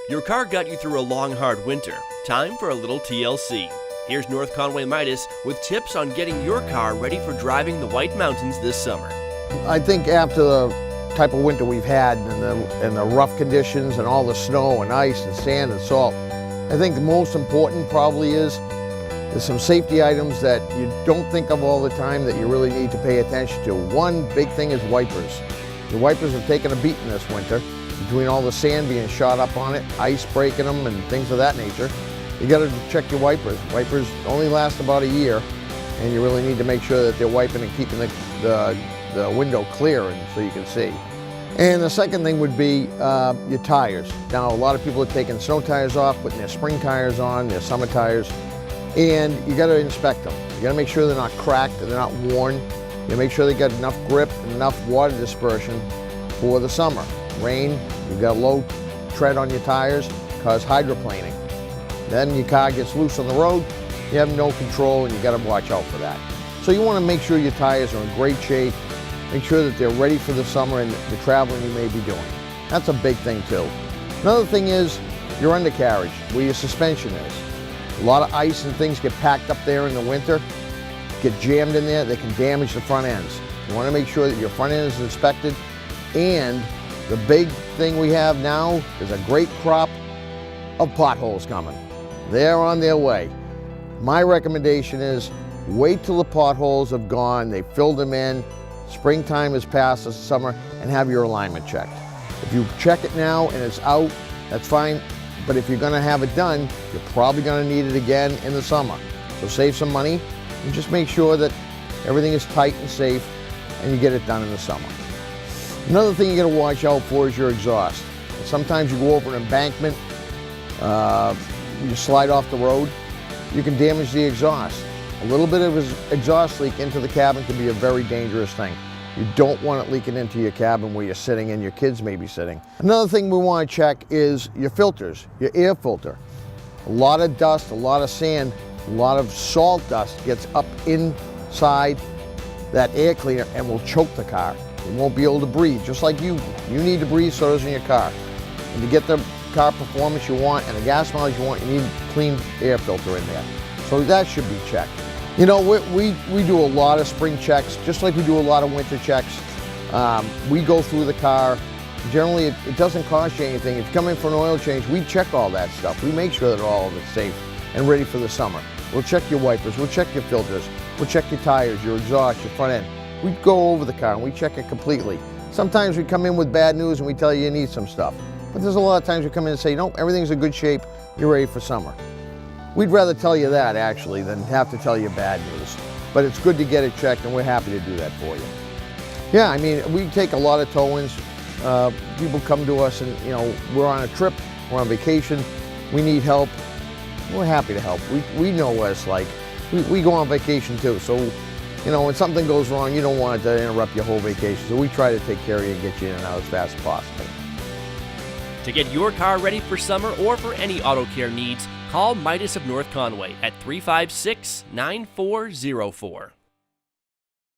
Your car got you through a long, hard winter. Time for a little TLC. Here's North Conway Midas with tips on getting your car ready for driving the White Mountains this summer. I think after the type of winter we've had and the rough conditions and all the snow and ice and sand and salt, I think the most important probably is there's some safety items that you don't think of all the time that you really need to pay attention to. One big thing is wipers. Your wipers have taken a beating this winter between all the sand being shot up on it, ice breaking them and things of that nature. You got to check your wipers. Wipers only last about a year, and you really need to make sure that they're wiping and keeping the window clear and so you can see. And the second thing would be your tires. Now, a lot of people are taking snow tires off, putting their spring tires on, their summer tires, and you got to inspect them. You got to make sure they're not cracked and they're not worn. You make sure they got enough grip and enough water dispersion for the summer. Rain, you've got low tread on your tires, cause hydroplaning. Then your car gets loose on the road, you have no control and you got to watch out for that. So you want to make sure your tires are in great shape, make sure that they're ready for the summer and the traveling you may be doing. That's a big thing too. Another thing is your undercarriage, where your suspension is. A lot of ice and things get packed up there in the winter, get jammed in there, they can damage the front ends. You want to make sure that your front end is inspected, and the big thing we have now is a great crop of potholes coming. They're on their way. My recommendation is wait till the potholes have gone, they filled them in, springtime is past this summer, and have your alignment checked. If you check it now and it's out, that's fine, but if you're gonna have it done, you're probably gonna need it again in the summer. So save some money and just make sure that everything is tight and safe and you get it done in the summer. Another thing you gotta watch out for is your exhaust. Sometimes you go over an embankment, you slide off the road, you can damage the exhaust. A little bit of an exhaust leak into the cabin can be a very dangerous thing. You don't want it leaking into your cabin where you're sitting and your kids may be sitting. Another thing we want to check is your filters, your air filter. A lot of dust, a lot of sand, a lot of salt dust gets up inside that air cleaner and will choke the car. You won't be able to breathe, just like you need to breathe, so does in your car. And to get the car performance you want and the gas mileage you want, you need a clean air filter in there. So that should be checked. You know, we do a lot of spring checks, just like we do a lot of winter checks. We go through the car. Generally, it doesn't cost you anything. If you come in for an oil change, we check all that stuff. We make sure that all of it's safe and ready for the summer. We'll check your wipers, we'll check your filters, we'll check your tires, your exhaust, your front end. We go over the car and we check it completely. Sometimes we come in with bad news and we tell you need some stuff. But there's a lot of times we come in and say, no, everything's in good shape, you're ready for summer. We'd rather tell you that, actually, than have to tell you bad news. But it's good to get it checked, and we're happy to do that for you. Yeah, I mean, we take a lot of tow-ins. People come to us and, you know, we're on a trip, we're on vacation, we need help. We're happy to help. We know what it's like. We go on vacation too, so, you know, when something goes wrong, you don't want it to interrupt your whole vacation. So we try to take care of you and get you in and out as fast as possible. To get your car ready for summer or for any auto care needs, call Midas of North Conway at 356-9404.